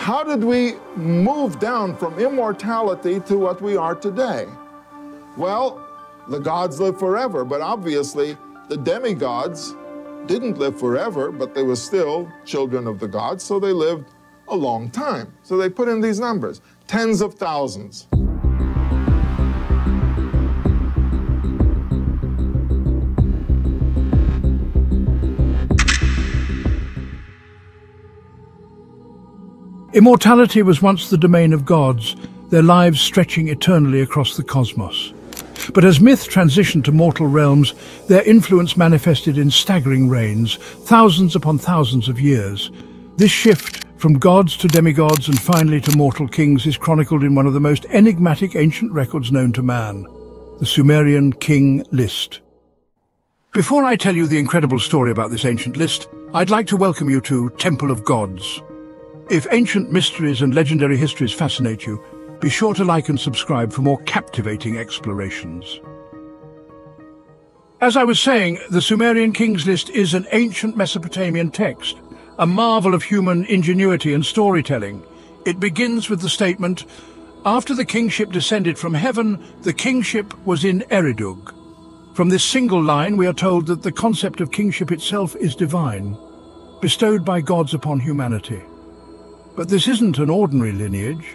how did we move down from immortality to what we are today? Well, the gods live forever, but obviously the demigods didn't live forever, but they were still children of the gods, so they lived a long time. So they put in these numbers, tens of thousands. Immortality was once the domain of gods, their lives stretching eternally across the cosmos. But as myth transitioned to mortal realms, their influence manifested in staggering reigns, thousands upon thousands of years. This shift from gods to demigods and finally to mortal kings is chronicled in one of the most enigmatic ancient records known to man, the Sumerian King List. Before I tell you the incredible story about this ancient list, I'd like to welcome you to Temple of Gods. If ancient mysteries and legendary histories fascinate you, be sure to like and subscribe for more captivating explorations. As I was saying, the Sumerian King's List is an ancient Mesopotamian text, a marvel of human ingenuity and storytelling. It begins with the statement, "After the kingship descended from heaven, the kingship was in Eridug." From this single line, we are told that the concept of kingship itself is divine, bestowed by gods upon humanity. But this isn't an ordinary lineage.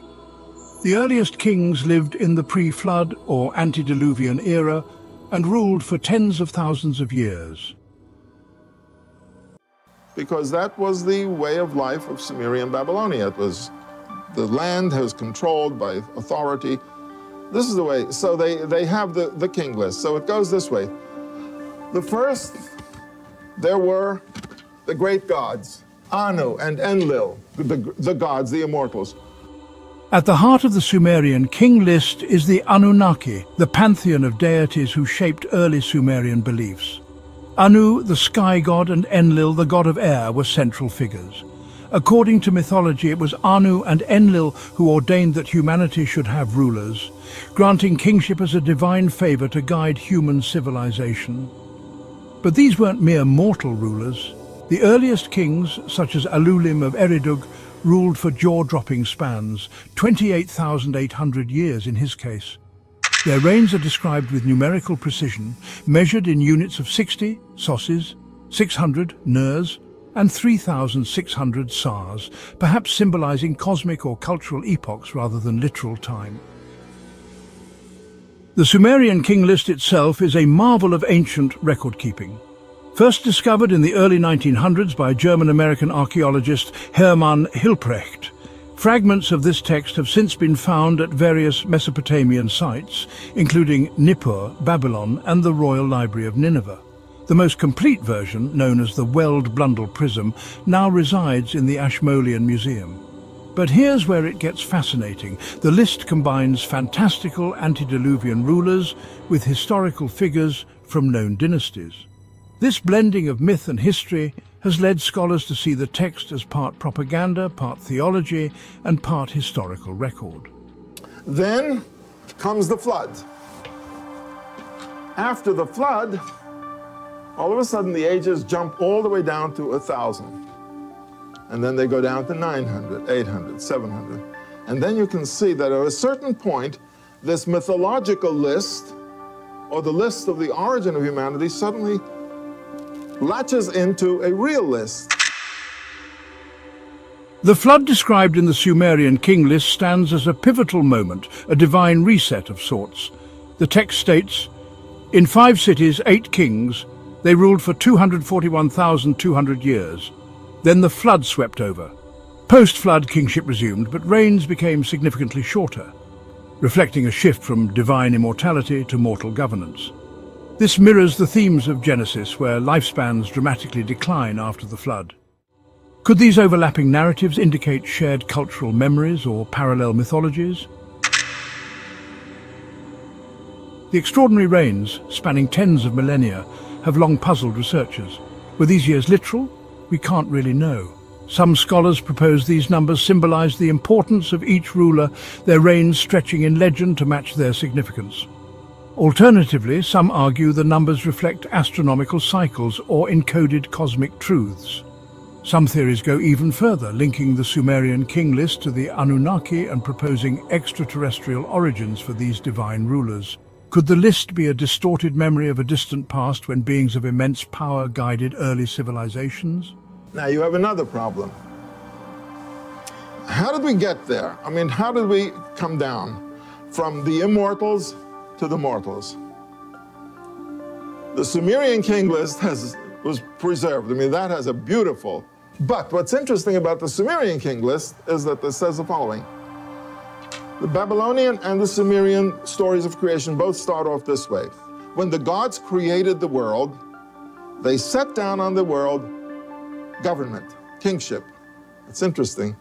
The earliest kings lived in the pre-flood or antediluvian era and ruled for tens of thousands of years. Because that was the way of life of Sumerian Babylonia. It was, the land was controlled by authority. This is the way, so they have the king list. So it goes this way. The first, there were the great gods, Anu and Enlil, the gods, the immortals. At the heart of the Sumerian King List is the Anunnaki, the pantheon of deities who shaped early Sumerian beliefs. Anu, the sky god, and Enlil, the god of air, were central figures. According to mythology, it was Anu and Enlil who ordained that humanity should have rulers, granting kingship as a divine favor to guide human civilization. But these weren't mere mortal rulers. The earliest kings, such as Alulim of Eridug, ruled for jaw-dropping spans, 28,800 years in his case. Their reigns are described with numerical precision, measured in units of 60 sosses, 600 ners, and 3,600 sars, perhaps symbolizing cosmic or cultural epochs rather than literal time. The Sumerian King List itself is a marvel of ancient record-keeping. First discovered in the early 1900s by German-American archaeologist Hermann Hilprecht, fragments of this text have since been found at various Mesopotamian sites, including Nippur, Babylon, and the Royal Library of Nineveh. The most complete version, known as the Weld Blundell Prism, now resides in the Ashmolean Museum. But here's where it gets fascinating. The list combines fantastical antediluvian rulers with historical figures from known dynasties. This blending of myth and history has led scholars to see the text as part propaganda, part theology, and part historical record. Then comes the flood. After the flood, all of a sudden the ages jump all the way down to 1,000. And then they go down to 900, 800, 700. And then you can see that at a certain point, this mythological list, or the list of the origin of humanity, suddenly latches into a real list. The flood described in the Sumerian King List stands as a pivotal moment, a divine reset of sorts. The text states, "In 5 cities, 8 kings, they ruled for 241,200 years. Then the flood swept over. Post-flood kingship resumed, but reigns became significantly shorter, reflecting a shift from divine immortality to mortal governance. This mirrors the themes of Genesis, where lifespans dramatically decline after the flood. Could these overlapping narratives indicate shared cultural memories or parallel mythologies? The extraordinary reigns, spanning tens of millennia, have long puzzled researchers. Were these years literal? We can't really know. Some scholars propose these numbers symbolize the importance of each ruler, their reigns stretching in legend to match their significance. Alternatively, some argue the numbers reflect astronomical cycles or encoded cosmic truths. Some theories go even further, linking the Sumerian King List to the Anunnaki and proposing extraterrestrial origins for these divine rulers. Could the list be a distorted memory of a distant past when beings of immense power guided early civilizations? Now you have another problem. How did we get there? I mean, how did we come down from the immortals to the mortals? The Sumerian King List was preserved. I mean, that has a beautiful. But what's interesting about the Sumerian King List is that this says the following. The Babylonian and the Sumerian stories of creation both start off this way. When the gods created the world, they set down on the world government, kingship. It's interesting.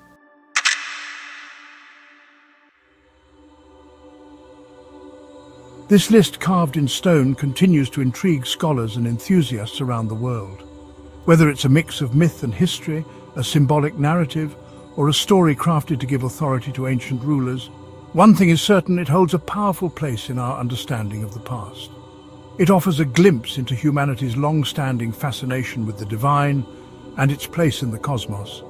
This list carved in stone continues to intrigue scholars and enthusiasts around the world. Whether it's a mix of myth and history, a symbolic narrative, or a story crafted to give authority to ancient rulers, one thing is certain: it holds a powerful place in our understanding of the past. It offers a glimpse into humanity's long-standing fascination with the divine and its place in the cosmos,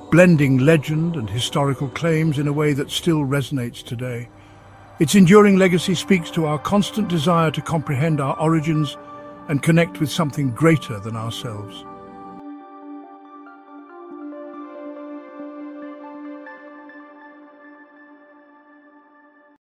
blending legend and historical claims in a way that still resonates today. Its enduring legacy speaks to our constant desire to comprehend our origins and connect with something greater than ourselves.